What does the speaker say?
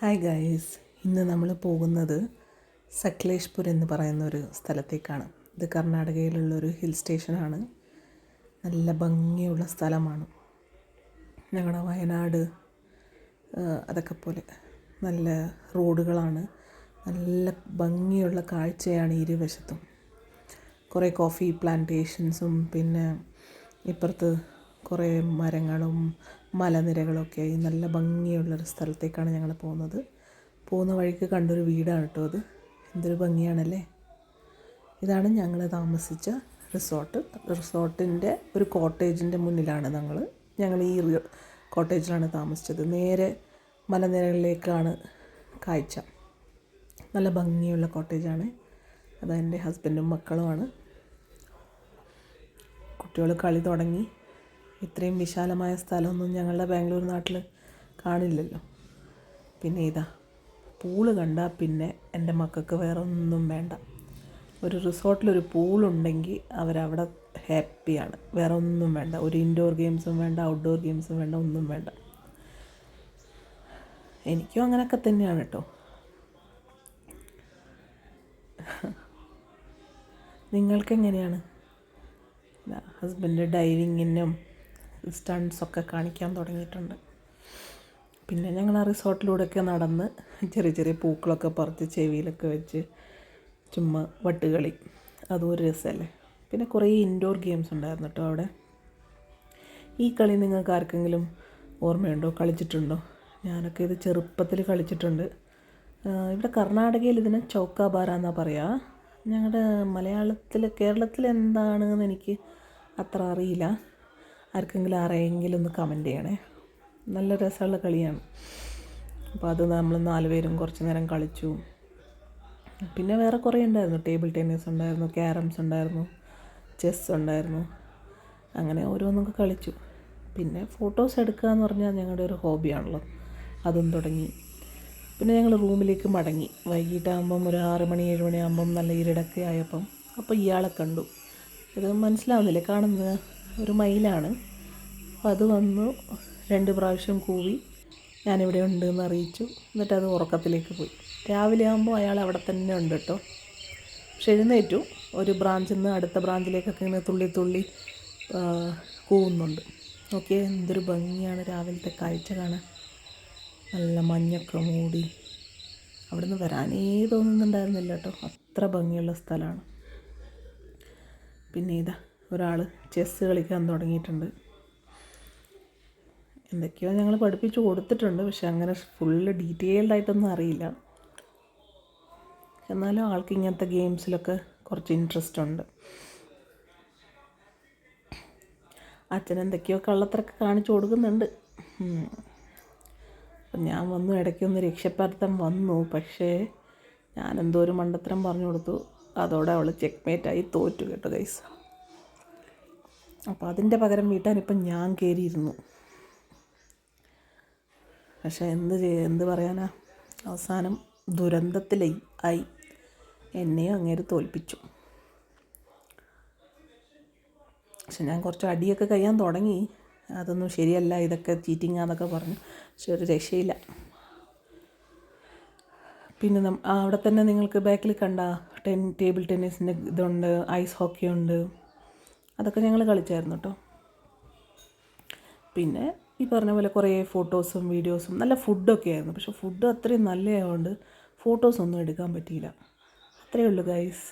Hi guys, ഇന്ന് നമ്മൾ പോകുന്നത് സക്ലേഷ്പൂർ എന്ന് പറയുന്ന ഒരു സ്ഥലത്തേക്കാണ്. ഇത് കർണാടകയിലുള്ളൊരു ഹിൽ സ്റ്റേഷനാണ്. നല്ല ഭംഗിയുള്ള സ്ഥലമാണ്. ഞങ്ങളുടെ വയനാട് അതൊക്കെ പോലെ നല്ല റോഡുകളാണ്. നല്ല ഭംഗിയുള്ള കാഴ്ചയാണ് ഇരുവശത്തും. കുറേ കോഫി പ്ലാന്റേഷൻസും പിന്നെ ഇപ്പുറത്ത് കുറേ മരങ്ങളും മലനിരകളൊക്കെ ആയി നല്ല ഭംഗിയുള്ളൊരു സ്ഥലത്തേക്കാണ് ഞങ്ങൾ പോകുന്ന വഴിക്ക് കണ്ടൊരു വീടാണ് കേട്ടോ അത്. എന്തൊരു ഭംഗിയാണല്ലേ. ഇതാണ് ഞങ്ങൾ താമസിച്ച റിസോർട്ടിൻ്റെ ഒരു കോട്ടേജിൻ്റെ മുന്നിലാണ് ഞങ്ങൾ ഈ കോട്ടേജിലാണ് താമസിച്ചത്. നേരെ മലനിരകളിലേക്കാണ് കാഴ്ച. നല്ല ഭംഗിയുള്ള കോട്ടേജാണ്. അതെൻ്റെ ഹസ്ബൻഡും മക്കളുമാണ്. കുട്ടികൾ കളി തുടങ്ങി. ഇത്രയും വിശാലമായ സ്ഥലമൊന്നും ഞങ്ങളുടെ ബാംഗ്ലൂർ നാട്ടിൽ കാണില്ലല്ലോ. പിന്നെ ഇതാ പൂള് കണ്ടാൽ പിന്നെ എൻ്റെ മക്കൾക്ക് വേറെ ഒന്നും വേണ്ട. ഒരു റിസോർട്ടിലൊരു പൂളുണ്ടെങ്കിൽ അവരവിടെ ഹാപ്പിയാണ്. വേറെ ഒന്നും വേണ്ട. ഒരു ഇൻഡോർ ഗെയിംസും വേണ്ട, ഔട്ട്ഡോർ ഗെയിംസും വേണ്ട, ഒന്നും വേണ്ട. എനിക്കും അങ്ങനെയൊക്കെ തന്നെയാണ് കേട്ടോ. നിങ്ങൾക്കെങ്ങനെയാണ്? ഹസ്ബൻഡ് ഡൈവിങ്ങിനും സ്റ്റൺസൊക്കെ കാണിക്കാൻ തുടങ്ങിയിട്ടുണ്ട്. പിന്നെ ഞങ്ങൾ ആ റിസോർട്ടിലൂടെയൊക്കെ നടന്ന് ചെറിയ ചെറിയ പൂക്കളൊക്കെ പറിച്ച് ചെവിയിലൊക്കെ വെച്ച് ചുമ്മാ വട്ടുകളി, അതും ഒരു രസമല്ലേ. പിന്നെ കുറേ ഇൻഡോർ ഗെയിംസ് ഉണ്ടായിരുന്നു കേട്ടോ അവിടെ. ഈ കളി നിങ്ങൾക്ക് ആർക്കെങ്കിലും ഓർമ്മയുണ്ടോ? കളിച്ചിട്ടുണ്ടോ? ഞാനൊക്കെ ഇത് ചെറുപ്പത്തിൽ കളിച്ചിട്ടുണ്ട്. ഇവിടെ കർണാടകയിൽ ഇതിന് ചൗക്കാബാര എന്നാണ് പറയുക. ഞങ്ങളുടെ കേരളത്തിൽ എന്താണെന്ന് എനിക്ക് അത്ര അറിയില്ല. ആർക്കെങ്കിലും അറിയെങ്കിലും ഒന്ന് കമൻറ്റ് ചെയ്യണേ. നല്ല രസമുള്ള കളിയാണ്. അപ്പോൾ അത് നമ്മൾ 4 പേരും കുറച്ച് നേരം കളിച്ചു. പിന്നെ വേറെ കുറേ ഉണ്ടായിരുന്നു. ടേബിൾ ടെന്നീസ് ഉണ്ടായിരുന്നു, ക്യാരംസ് ഉണ്ടായിരുന്നു, ചെസ് ഉണ്ടായിരുന്നു. അങ്ങനെ ഓരോന്നൊക്കെ കളിച്ചു. പിന്നെ ഫോട്ടോസ് എടുക്കുക എന്ന് പറഞ്ഞാൽ ഞങ്ങളുടെ ഒരു ഹോബിയാണല്ലോ. അതും തുടങ്ങി. പിന്നെ ഞങ്ങൾ റൂമിലേക്ക് മടങ്ങി. വൈകിട്ടാകുമ്പം ഒരു 6 മണി 7 മണിയാകുമ്പം നല്ല ഇരുടൊക്കെ ആയപ്പം അപ്പോൾ ഇയാളെ കണ്ടു. ഇത് മനസ്സിലാവുന്നില്ലേ? കാണുന്നത് ഒരു മയിലാണ്. അപ്പോൾ അത് വന്നു 2 പ്രാവശ്യം കൂവി ഞാനിവിടെ ഉണ്ടെന്ന് അറിയിച്ചു. എന്നിട്ട് അത് ഉറക്കത്തിലേക്ക് പോയി. രാവിലെ ആകുമ്പോൾ അയാൾ അവിടെ തന്നെ ഉണ്ട് കേട്ടോ. പക്ഷെ എഴുന്നേറ്റു. ഒരു ബ്രാഞ്ചിൽ നിന്ന് അടുത്ത ബ്രാഞ്ചിലേക്കൊക്കെ ഇങ്ങനെ തുള്ളി തുള്ളി കൂവുന്നുണ്ട്. ഓക്കെ, എന്തൊരു ഭംഗിയാണ് രാവിലത്തെ കാഴ്ച കാണാൻ. നല്ല മഞ്ഞൊക്കെ മൂടി. അവിടെ നിന്ന് വരാനേ തോന്നുന്നുണ്ടായിരുന്നില്ല കേട്ടോ. അത്ര ഭംഗിയുള്ള സ്ഥലമാണ്. പിന്നെ ഇതാ ഒരാൾ ചെസ്സ് കളിക്കാൻ തുടങ്ങിയിട്ടുണ്ട്. എന്തൊക്കെയോ ഞങ്ങൾ പഠിപ്പിച്ചു കൊടുത്തിട്ടുണ്ട്. പക്ഷെ അങ്ങനെ ഫുള്ള് ഡീറ്റെയിൽഡായിട്ടൊന്നും അറിയില്ല. എന്നാലും ആൾക്ക് ഇങ്ങനത്തെ ഗെയിംസിലൊക്കെ കുറച്ച് ഇൻട്രസ്റ്റ് ഉണ്ട്. അച്ഛൻ എന്തൊക്കെയോ കള്ളത്തരൊക്കെ കാണിച്ചു കൊടുക്കുന്നുണ്ട്. അപ്പം ഞാൻ വന്നു, ഇടയ്ക്കൊന്ന് രക്ഷപ്പെടുത്താൻ വന്നു. പക്ഷേ ഞാനെന്തോ ഒരു മണ്ടത്തരം പറഞ്ഞു കൊടുത്തു. അതോടെ അവൾ ചെക്ക്മേറ്റായി തോറ്റു കേട്ടോ ഗൈസ്. അപ്പോൾ അതിൻ്റെ പകരം വീട്ടാനിപ്പം ഞാൻ കയറിയിരുന്നു. പക്ഷേ എന്ത് പറയാനാ, അവസാനം ദുരന്തത്തിലായി. എന്നെയും അങ്ങേര് തോൽപ്പിച്ചു. പക്ഷെ ഞാൻ കുറച്ച് അടിയൊക്കെ കഴിയാൻ തുടങ്ങി. അതൊന്നും ശരിയല്ല, ഇതൊക്കെ ചീറ്റിങ്ങാന്നൊക്കെ പറഞ്ഞു. പക്ഷെ ഒരു രക്ഷയില്ല. പിന്നെ അവിടെ തന്നെ നിങ്ങൾക്ക് ബാക്കിൽ കണ്ട ടേബിൾ ടെന്നീസിൻ്റെ ഇതുണ്ട്, ഐസ് ഹോക്കി ഉണ്ട്. അതൊക്കെ ഞങ്ങൾ കളിച്ചായിരുന്നു കേട്ടോ. പിന്നെ ഈ പറഞ്ഞ പോലെ കുറേ ഫോട്ടോസും വീഡിയോസും നല്ല ഫുഡൊക്കെ ആയിരുന്നു. പക്ഷെ ഫുഡ് അത്രയും നല്ലതായതുകൊണ്ട് ഫോട്ടോസൊന്നും എടുക്കാൻ പറ്റിയില്ല. അത്രയേ ഉള്ളൂ ഗൈസ്.